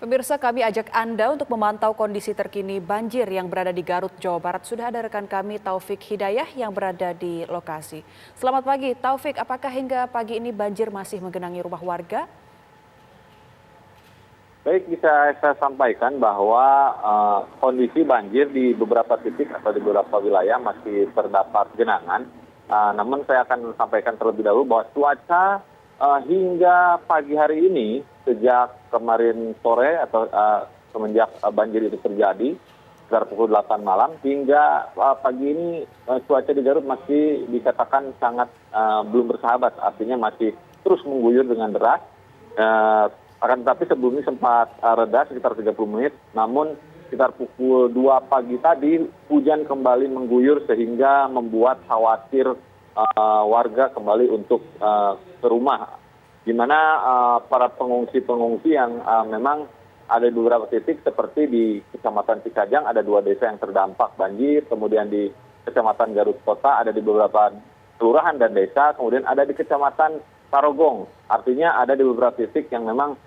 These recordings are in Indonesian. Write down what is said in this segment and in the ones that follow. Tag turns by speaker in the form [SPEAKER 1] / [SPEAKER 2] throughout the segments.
[SPEAKER 1] Pemirsa, kami ajak Anda untuk memantau kondisi terkini banjir yang berada di Garut, Jawa Barat. Sudah ada rekan kami Taufik Hidayah yang berada di lokasi. Selamat pagi, Taufik. Apakah hingga pagi ini banjir masih menggenangi rumah warga?
[SPEAKER 2] Baik, bisa saya sampaikan bahwa kondisi banjir di beberapa titik atau di beberapa wilayah masih terdapat genangan. Namun saya akan sampaikan terlebih dahulu bahwa cuaca hingga pagi hari ini sejak kemarin sore atau semenjak banjir itu terjadi sekitar pukul 8 malam hingga pagi ini cuaca di Garut masih dikatakan sangat belum bersahabat, artinya masih terus mengguyur dengan deras. Akan tetapi sebelumnya sempat reda sekitar 30 menit, namun sekitar pukul 2 pagi tadi hujan kembali mengguyur sehingga membuat khawatir warga kembali untuk ke rumah, di mana para pengungsi-pengungsi yang memang ada di beberapa titik seperti di Kecamatan Cikajang ada 2 desa yang terdampak banjir, kemudian di Kecamatan Garut Kota ada di beberapa kelurahan dan desa, kemudian ada di Kecamatan Tarogong, artinya ada di beberapa titik yang memang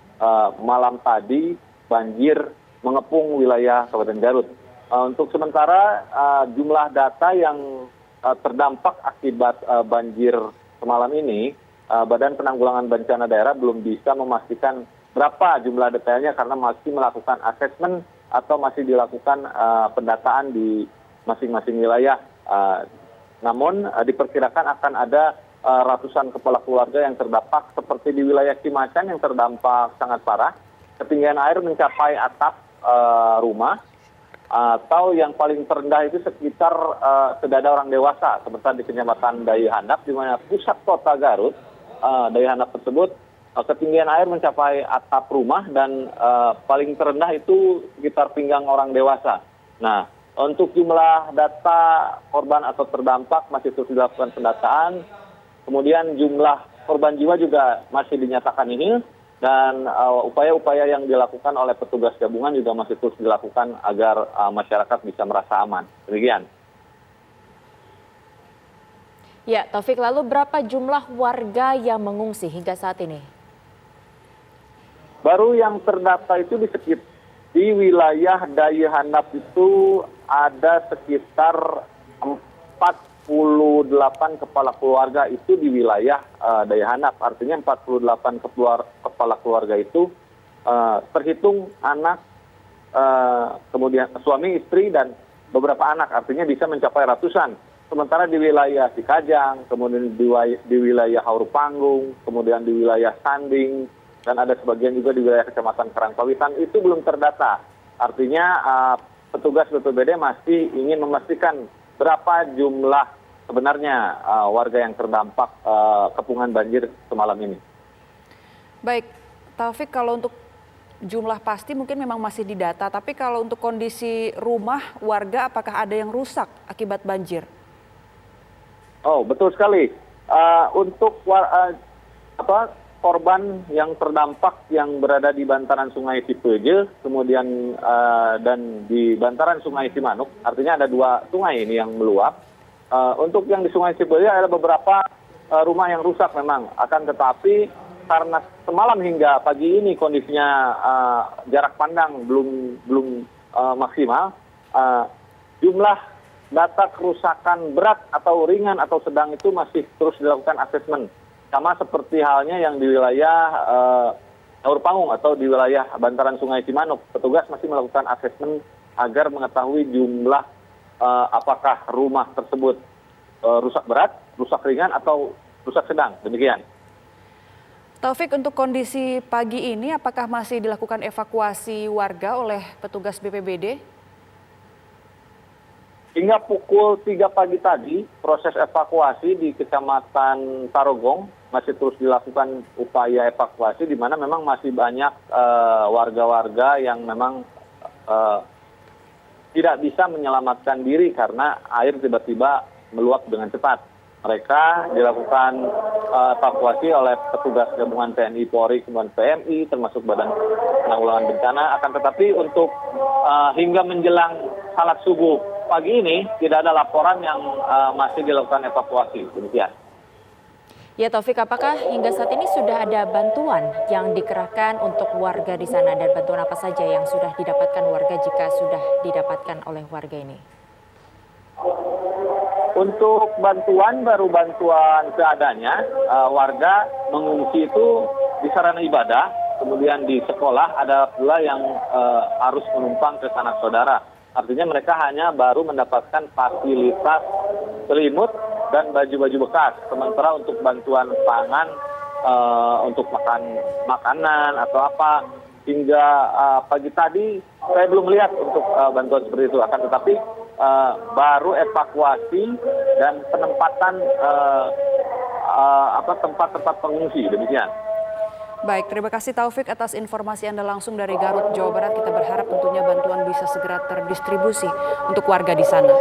[SPEAKER 2] malam tadi banjir mengepung wilayah Kabupaten Garut. Untuk sementara jumlah data yang terdampak akibat banjir semalam ini, Badan Penanggulangan Bencana Daerah belum bisa memastikan berapa jumlah detailnya karena masih melakukan asesmen atau masih dilakukan pendataan di masing-masing wilayah. Namun diperkirakan akan ada ratusan kepala keluarga yang terdampak seperti di wilayah Cimacan yang terdampak sangat parah. Ketinggian air mencapai atap rumah atau yang paling terendah itu sekitar sedada orang dewasa, seperti di Kecamatan Daya Handap di mana pusat kota Garut. Daya Handap tersebut ketinggian air mencapai atap rumah dan paling terendah itu sekitar pinggang orang dewasa. Nah, untuk jumlah data korban atau terdampak masih terus dilakukan pendataan. Kemudian jumlah korban jiwa juga masih dinyatakan nihil dan upaya-upaya yang dilakukan oleh petugas gabungan juga masih terus dilakukan agar masyarakat bisa merasa aman. Demikian.
[SPEAKER 1] Ya, Taufik, lalu berapa jumlah warga yang mengungsi hingga saat ini?
[SPEAKER 2] Baru yang terdata itu di wilayah Daya Handap itu ada sekitar 48 kepala keluarga itu di wilayah Daya Handap. Artinya 48 kepala keluarga itu terhitung anak, kemudian suami, istri, dan beberapa anak. Artinya bisa mencapai ratusan. Sementara di wilayah Cikajang, kemudian di wilayah Haur Panggung, kemudian di wilayah Sanding, dan ada sebagian juga di wilayah Kecamatan Karangpawitan itu belum terdata. Artinya petugas BPBD masih ingin memastikan berapa jumlah sebenarnya warga yang terdampak kepungan banjir semalam ini.
[SPEAKER 1] Baik, Taufik, kalau untuk jumlah pasti mungkin memang masih didata, tapi kalau untuk kondisi rumah warga apakah ada yang rusak akibat banjir?
[SPEAKER 2] Oh, betul sekali. Untuk korban yang terdampak yang berada di bantaran Sungai Cipeuje, kemudian dan di bantaran Sungai Cimanuk, artinya ada 2 sungai ini yang meluap. Untuk yang di Sungai Cipeuje ada beberapa rumah yang rusak memang, akan tetapi karena semalam hingga pagi ini kondisinya jarak pandang belum maksimal, jumlah data kerusakan berat atau ringan atau sedang itu masih terus dilakukan asesmen. Sama seperti halnya yang di wilayah Haur Panggung atau di wilayah bantaran Sungai Cimanuk, petugas masih melakukan asesmen agar mengetahui jumlah apakah rumah tersebut rusak berat, rusak ringan, atau rusak sedang. Demikian.
[SPEAKER 1] Taufik, untuk kondisi pagi ini apakah masih dilakukan evakuasi warga oleh petugas BPBD?
[SPEAKER 2] Hingga pukul 3 pagi tadi, proses evakuasi di Kecamatan Tarogong masih terus dilakukan upaya evakuasi, di mana memang masih banyak warga-warga yang memang tidak bisa menyelamatkan diri karena air tiba-tiba meluap dengan cepat. Mereka dilakukan evakuasi oleh petugas gabungan TNI, Polri, kemudian PMI, termasuk Badan Penanggulangan Bencana. Akan tetapi untuk hingga menjelang salat subuh pagi ini tidak ada laporan yang masih dilakukan evakuasi. Demikian.
[SPEAKER 3] Ya Taufik, apakah hingga saat ini sudah ada bantuan yang dikerahkan untuk warga di sana dan bantuan apa saja yang sudah didapatkan warga jika sudah didapatkan oleh warga ini?
[SPEAKER 2] Untuk bantuan baru bantuan seadanya, warga mengungsi itu di sarana ibadah, kemudian di sekolah ada pula yang harus menumpang ke sanak saudara. Artinya mereka hanya baru mendapatkan fasilitas selimut dan baju-baju bekas. Sementara untuk bantuan pangan, untuk makanan atau apa, hingga pagi tadi saya belum melihat untuk bantuan seperti itu. Akan tetapi baru evakuasi dan penempatan tempat-tempat pengungsi, demikian.
[SPEAKER 1] Baik, terima kasih Taufik atas informasi Anda langsung dari Garut, Jawa Barat. Kita berharap tentunya bantuan bisa segera terdistribusi untuk warga di sana.